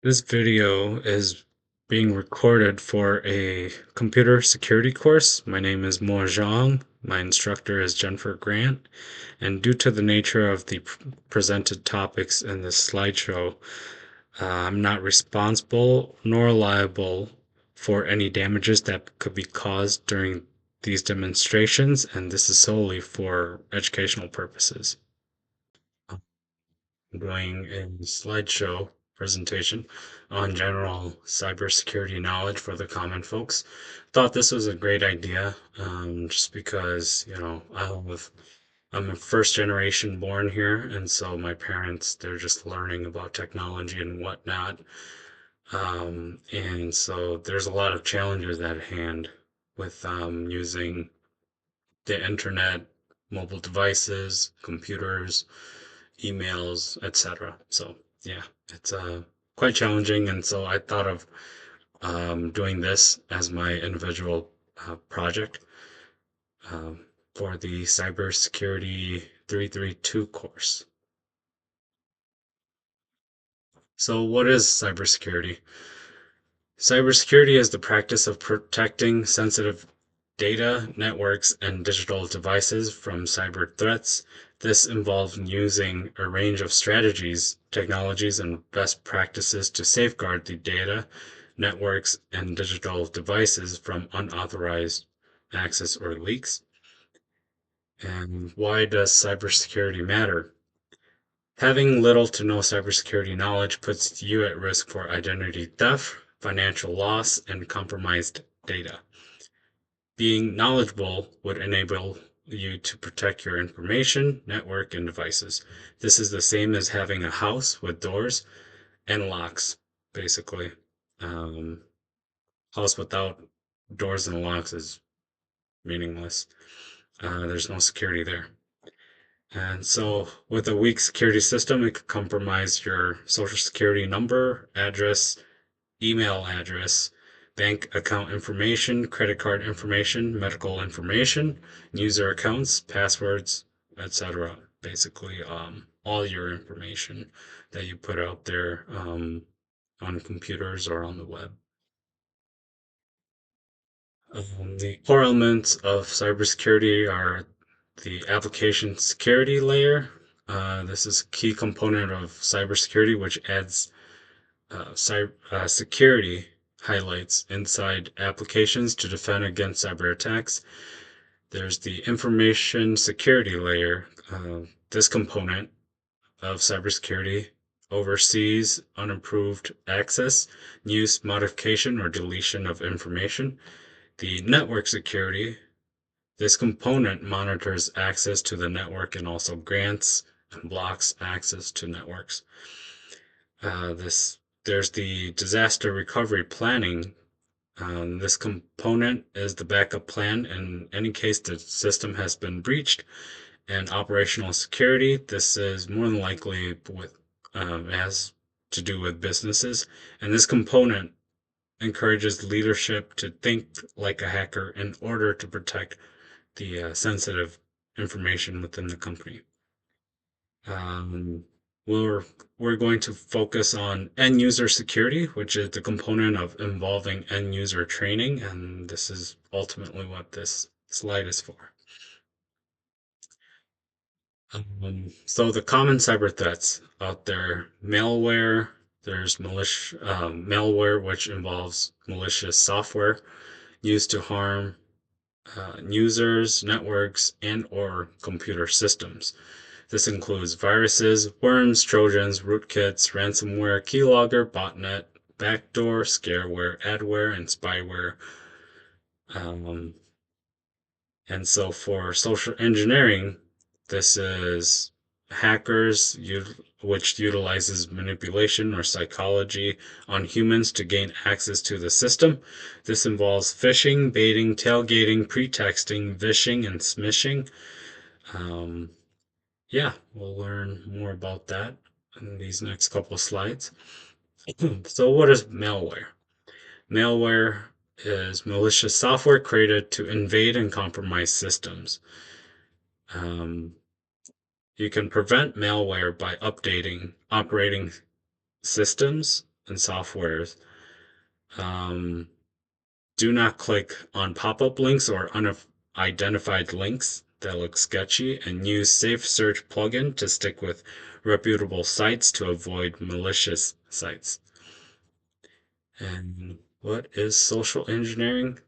This video is being recorded for a computer security course. My name is Mo Zhang. My instructor is Jennifer Grant. And due to the nature of the presented topics in this slideshow, I'm not responsible nor liable for any damages that could be caused during these demonstrations, and this is solely for educational purposes. Doing a slideshow presentation on general cybersecurity knowledge for the common folks. Thought this was a great idea, just because, I'm a first generation born here, and so my parents, they're just learning about technology and whatnot. And so there's a lot of challenges at hand with using the internet, mobile devices, computers, emails, etc. So yeah, it's quite challenging, and so I thought of doing this as my individual project um, for the Cybersecurity 332 course. So what is cybersecurity? Cybersecurity is the practice of protecting sensitive data, networks, and digital devices from cyber threats. This involves using a range of strategies, technologies, and best practices to safeguard the data, networks, and digital devices from unauthorized access or leaks. And why does cybersecurity matter? Having little to no cybersecurity knowledge puts you at risk for identity theft, financial loss, and compromised data. Being knowledgeable would enable you to protect your information, network, and devices. This is the same as having a house with doors and locks, basically. Um, House without doors and locks is meaningless. There's no security there. And so, with a weak security system, it could compromise your social security number, address, email address, bank account information, credit card information, medical information, user accounts, passwords, etc. Basically, all your information that you put out there on computers or on the web. The core elements of cybersecurity are the application security layer. This is a key component of cybersecurity, which adds security highlights inside applications to defend against cyber attacks. There's the information security layer. This component of cybersecurity oversees unapproved access, use, modification, or deletion of information. The network security. This component monitors access to the network and also grants and blocks access to networks. There's the disaster recovery planning. This component is the backup plan in any case the system has been breached. And operational security. This is more than likely with has to do with businesses, and this component encourages leadership to think like a hacker in order to protect the sensitive information within the company. Um, we're we're going to focus on end user security, which is the component of involving end user training, and this is ultimately what this slide is for. So the common cyber threats out there, malware, there's malware, which involves malicious software used to harm users, networks, and or computer systems. This includes viruses, worms, trojans, rootkits, ransomware, keylogger, botnet, backdoor, scareware, adware, and spyware. Um, and so for social engineering, this is hackers which utilizes manipulation or psychology on humans to gain access to the system. This involves phishing, baiting, tailgating, pretexting, vishing, and smishing. Um, yeah, we'll learn more about that in these next couple of slides. So what is malware? Malware is malicious software created to invade and compromise systems. Um, you can prevent malware by updating operating systems, and softwares. Um, do not click on pop-up links or unidentified links that look sketchy, and use Safe Search plugin to stick with reputable sites to avoid malicious sites. And what is social engineering?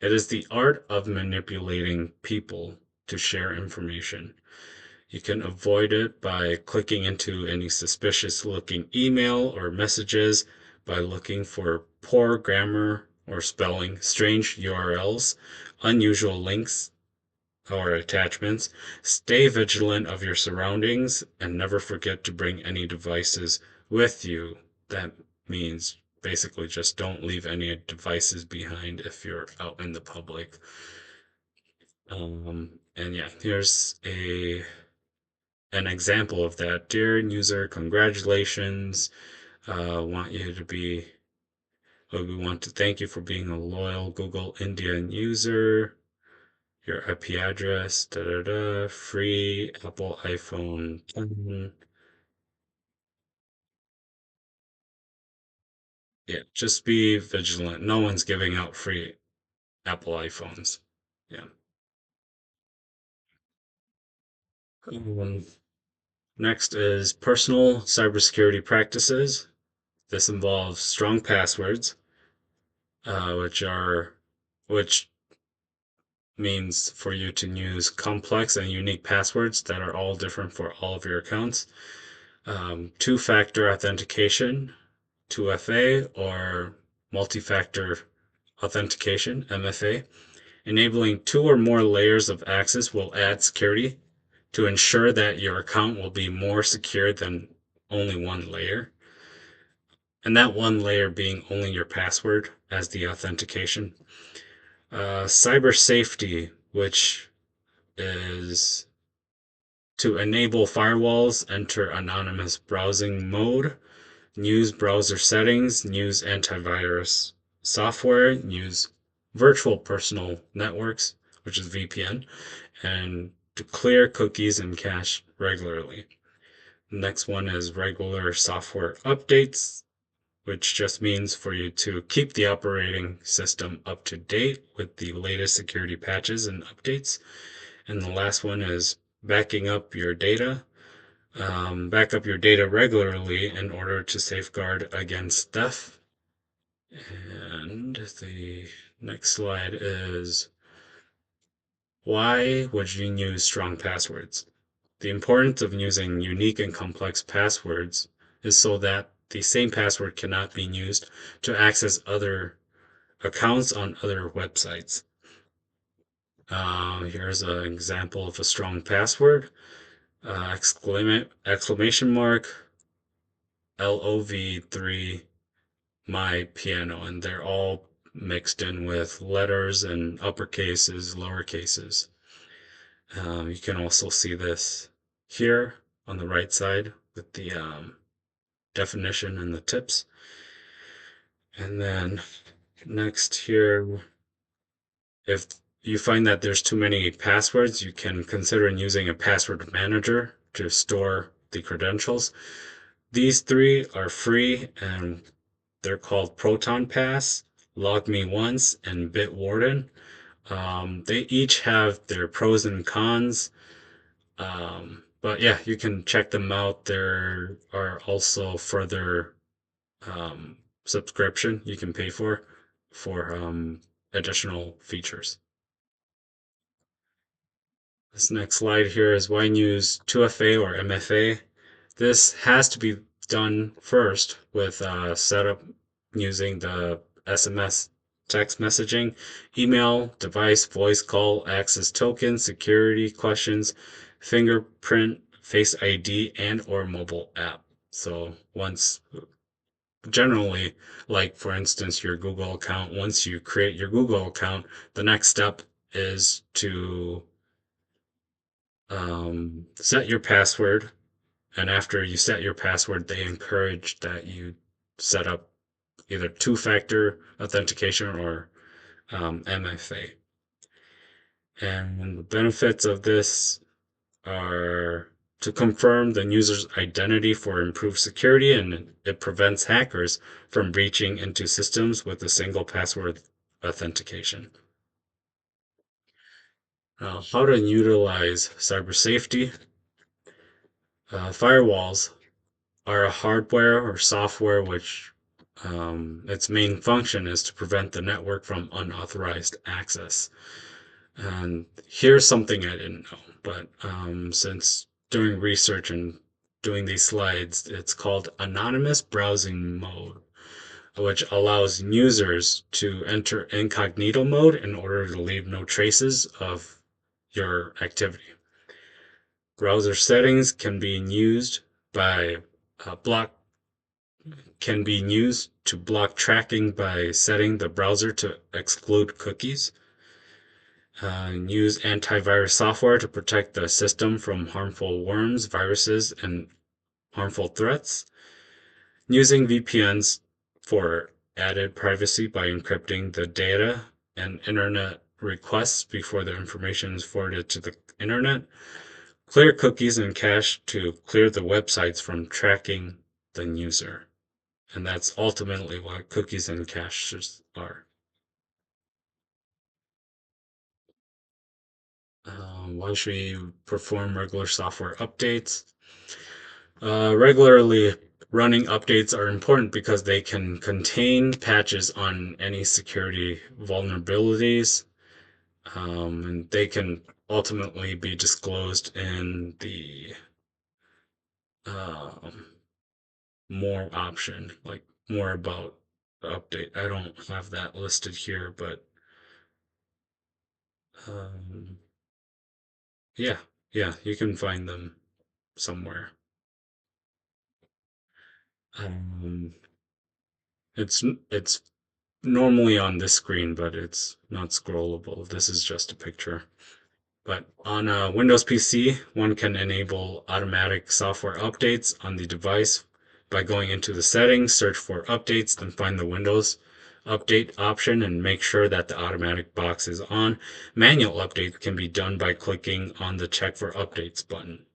It is the art of manipulating people to share information. You can avoid it by clicking into any suspicious looking email or messages, by looking for poor grammar or spelling, strange URLs, unusual links or attachments. Stay vigilant of your surroundings and never forget to bring any devices with you. That means basically just don't leave any devices behind if you're out in the public. And yeah, here's an example of that. Dear user, congratulations. Want you to be, we want to thank you for being a loyal Google Indian user. Your IP address, da da da, free Apple iPhone 10. Yeah, just be vigilant. No one's giving out free Apple iPhones. Yeah. Um, Next is personal cybersecurity practices. This involves strong passwords, which are which means for you to use complex and unique passwords that are all different for all of your accounts. Two-factor authentication, 2FA, or multi-factor authentication, MFA. Enabling two or more layers of access will add security to ensure that your account will be more secure than only one layer. And that one layer being only your password as the authentication. Cyber safety, which is to enable firewalls, enter anonymous browsing mode, use browser settings, use antivirus software, use virtual personal networks, which is VPN, and to clear cookies and cache regularly. Next one is regular software updates, which just means for you to keep the operating system up to date with the latest security patches and updates. And the last one is backing up your data. Back up your data regularly in order to safeguard against theft. And the next slide is, why would you use strong passwords? The importance of using unique and complex passwords is so that the same password cannot be used to access other accounts on other websites. Here's an example of a strong password. Exclamation mark LOV3 my piano, and they're all mixed in with letters and uppercases, lower cases. You can also see this here on the right side with the definition and the tips. And then next here, if you find that there's too many passwords, you can consider using a password manager to store the credentials. These three are free and they're called Proton Pass, Log Me Once, and Bitwarden. They each have their pros and cons. But yeah, you can check them out. There are also further subscription you can pay for additional features. This next slide here is why use 2FA or MFA. This has to be done first with setup using the SMS text messaging, email, device, voice call, access token, security questions, fingerprint, face ID, and or mobile app. So once generally, like for instance, your Google account, once you create your Google account, the next step is to set your password. And after you set your password, they encourage that you set up either two-factor authentication or MFA. And the benefits of this are to confirm the user's identity for improved security, and it prevents hackers from breaching into systems with a single password authentication. How to utilize cyber safety. Firewalls are a hardware or software which its main function is to prevent the network from unauthorized access. And here's something I didn't know, but since doing research and doing these slides, it's called anonymous browsing mode, which allows users to enter incognito mode in order to leave no traces of your activity. Browser settings by block can be used to block tracking by setting the browser to exclude cookies. Use antivirus software to protect the system from harmful worms, viruses, and harmful threats. Using VPNs for added privacy by encrypting the data and internet requests before the information is forwarded to the internet. Clear cookies and cache to clear the websites from tracking the user. And that's ultimately what cookies and caches are. Why should you perform regular software updates? Regularly running updates are important because they can contain patches on any security vulnerabilities, and they can ultimately be disclosed in the um, more option, like more about the update. I don't have that listed here, but um, yeah, yeah, you can find them somewhere. Um, it's normally on this screen, but it's not scrollable. This is just a picture. But on a Windows PC, one can enable automatic software updates on the device by going into the settings, search for updates, then find the Windows update option and make sure that the automatic box is on. Manual updates can be done by clicking on the check for updates button,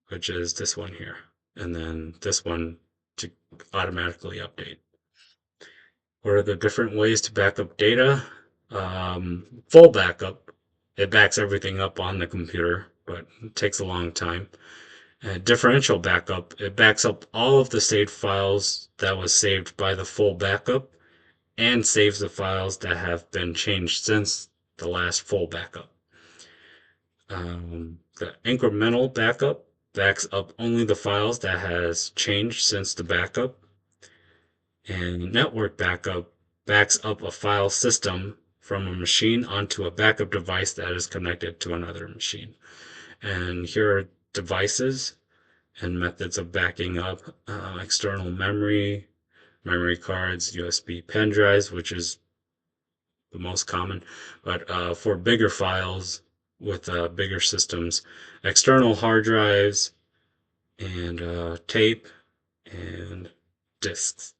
which is this one here, and then this one to automatically update. What are the different ways to back up data? Full backup. It backs everything up on the computer, but it takes a long time. Differential backup. It backs up all of the saved files that was saved by the full backup and saves the files that have been changed since the last full backup. The incremental backup backs up only the files that has changed since the backup. And network backup backs up a file system from a machine onto a backup device that is connected to another machine. And here are devices and methods of backing up external memory, memory cards, USB pen drives, which is the most common. But for bigger files with bigger systems, external hard drives and tape and disks.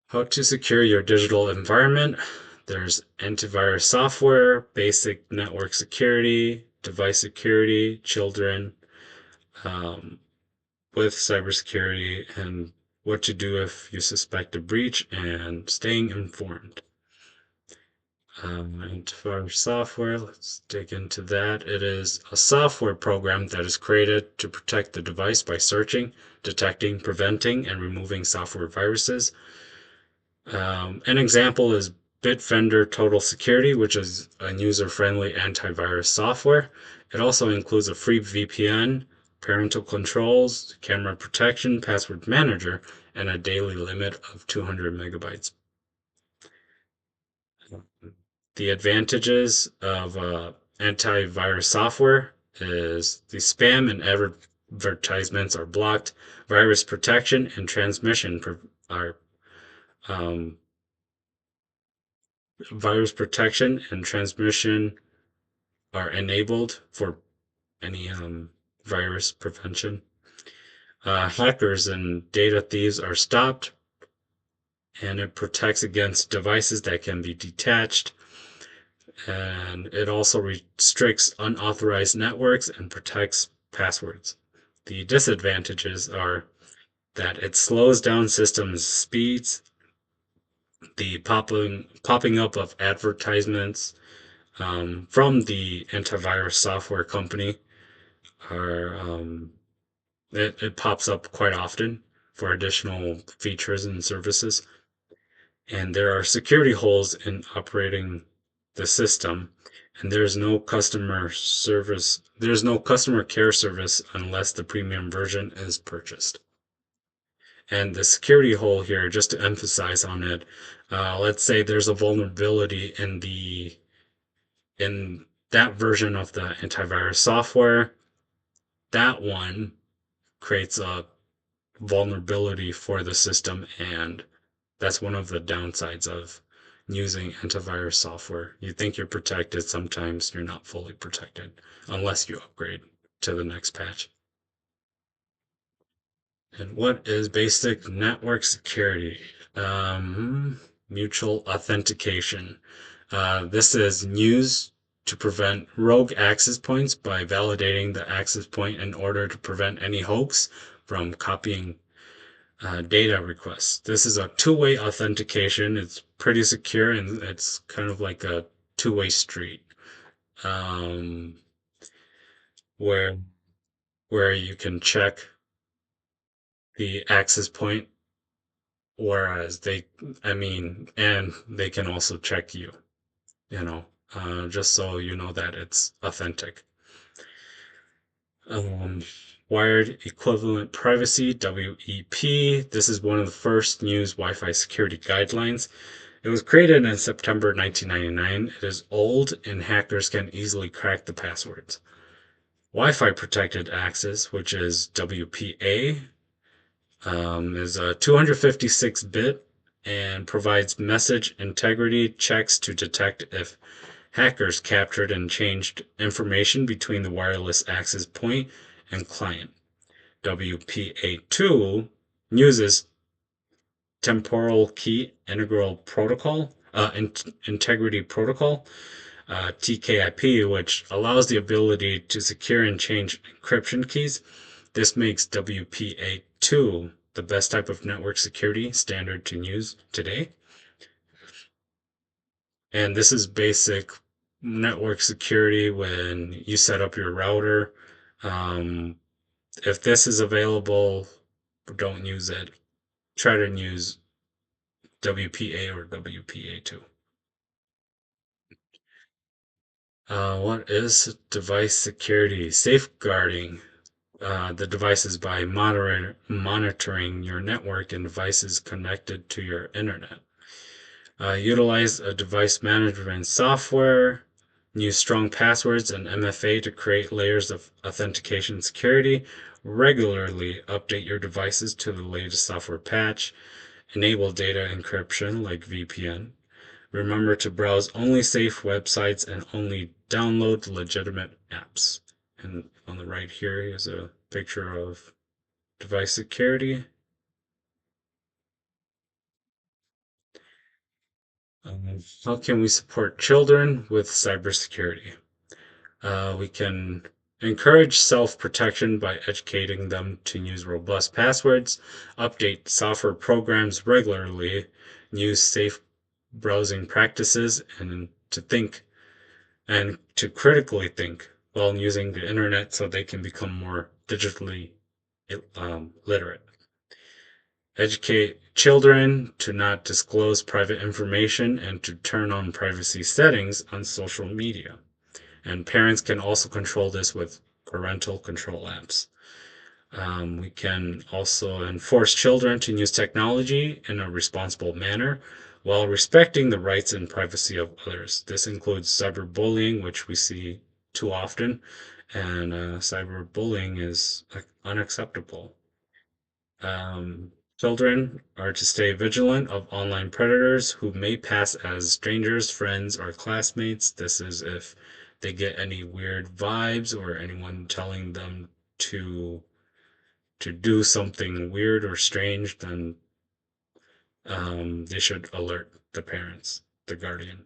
How to secure your digital environment. There's antivirus software, basic network security, device security, children um, with cybersecurity, and what to do if you suspect a breach, and staying informed. Antivirus software, let's dig into that. It is a software program that is created to protect the device by searching, detecting, preventing, and removing software viruses. An example is Bitfender Total Security, which is a user-friendly antivirus software. It also includes a free VPN, parental controls, camera protection, password manager, and a daily limit of 200 megabytes. The advantages of antivirus software is the spam and advertisements are blocked, virus protection and transmission are um, virus protection and transmission are enabled for any virus prevention. Hackers and data thieves are stopped, and it protects against devices that can be detached. and it also restricts unauthorized networks and protects passwords. The disadvantages are that it slows down systems speeds, the popping up of advertisements from the antivirus software company are it pops up quite often for additional features and services. And there are security holes in operating the system, and there's no customer care service unless the premium version is purchased. And the security hole here, just to emphasize on it, let's say there's a vulnerability in that version of the antivirus software. That one creates a vulnerability for the system, and that's one of the downsides of using antivirus software. You think you're protected, sometimes you're not fully protected unless you upgrade to the next patch. And what is basic network security? Mutual authentication. This is used to prevent rogue access points by validating the access point in order to prevent any hoax from copying data requests. This is a two-way authentication. It's pretty secure and it's kind of like a two-way street, um, where you can check the access point, whereas and they can also check you, you know, just so you know that it's authentic. Um, Wired Equivalent Privacy, WEP. This is one of the first used Wi-Fi security guidelines. It was created in September 1999. It is old and hackers can easily crack the passwords. Wi-Fi Protected Access, which is WPA, is a 256-bit and provides message integrity checks to detect if hackers captured and changed information between the wireless access point and client. WPA2 uses temporal key integral protocol, integrity protocol, TKIP, which allows the ability to secure and change encryption keys. This makes WPA2 the best type of network security standard to use today. And this is basic network security when you set up your router. Um, if this is available, don't use it. Try to use WPA or WPA2. What is device security? Safeguarding the devices by monitoring your network and devices connected to your internet. Utilize a device management software. Use strong passwords and MFA to create layers of authentication security. Regularly update your devices to the latest software patch. Enable data encryption like VPN. Remember to browse only safe websites and only download legitimate apps. And on the right here is a picture of device security. How can we support children with cybersecurity? We can encourage self protection by educating them to use robust passwords, update software programs regularly, use safe browsing practices, and to critically think while using the internet so they can become more digitally literate. Educate children to not disclose private information and to turn on privacy settings on social media. And parents can also control this with parental control apps. We can also enforce children to use technology in a responsible manner while respecting the rights and privacy of others. This includes cyberbullying, which we see too often, and cyberbullying is unacceptable. Children are to stay vigilant of online predators who may pass as strangers, friends, or classmates. This is if they get any weird vibes or anyone telling them to do something weird or strange, then they should alert the parents, the guardian.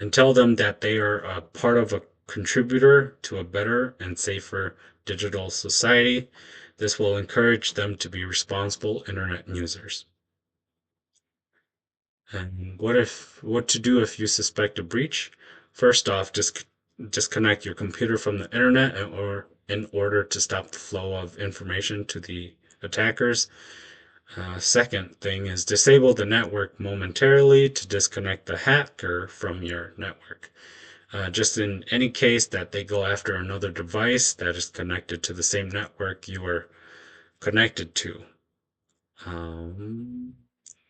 and tell them that they are a part of a contributor to a better and safer digital society. This will encourage them to be responsible internet users. And what to do if you suspect a breach? First off, just disconnect your computer from the internet or in order to stop the flow of information to the attackers. Second thing is disable the network momentarily to disconnect the hacker from your network. Just in any case that they go after another device that is connected to the same network you are connected to. Um,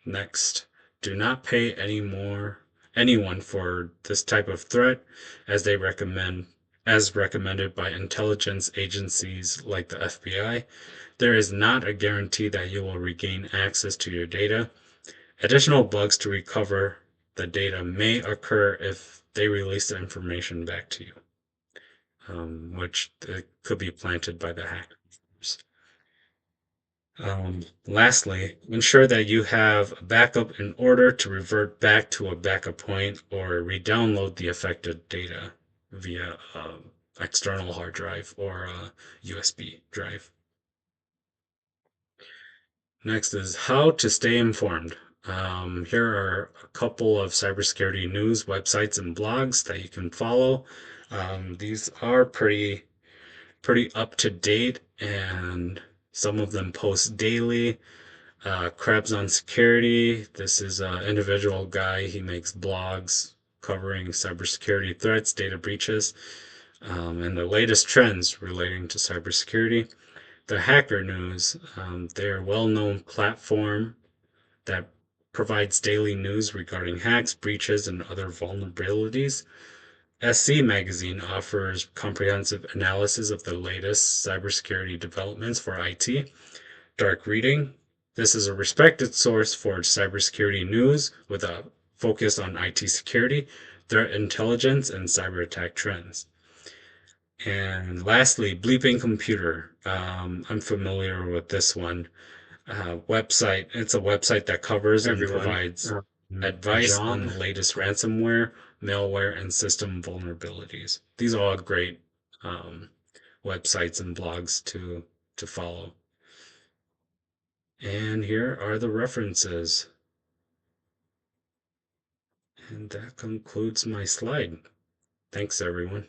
Next, do not pay anyone for this type of threat as they recommend as recommended by intelligence agencies like the FBI. There is not a guarantee that you will regain access to your data. Additional bugs to recover the data may occur if they release the information back to you, which could be planted by the hackers. Lastly, ensure that you have a backup in order to revert back to a backup point or re-download the affected data via external hard drive or a USB drive. Next is how to stay informed. Here are a couple of cybersecurity news websites and blogs that you can follow. These are pretty up to date, and some of them post daily. Krebs on Security. This is an individual guy. He makes blogs covering cybersecurity threats, data breaches, and the latest trends relating to cybersecurity. The Hacker News, they're a well-known platform that provides daily news regarding hacks, breaches, and other vulnerabilities. SC Magazine offers comprehensive analysis of the latest cybersecurity developments for IT. Dark Reading. This is a respected source for cybersecurity news with a focus on IT security, threat intelligence, and cyber attack trends. And lastly, Bleeping Computer. I'm familiar with this one. Website. It's a website that covers and Everyone. provides I'm advice on the John. latest ransomware, malware, and system vulnerabilities. These are all great um, websites and blogs to follow. And here are the references. And that concludes my slide. Thanks, everyone.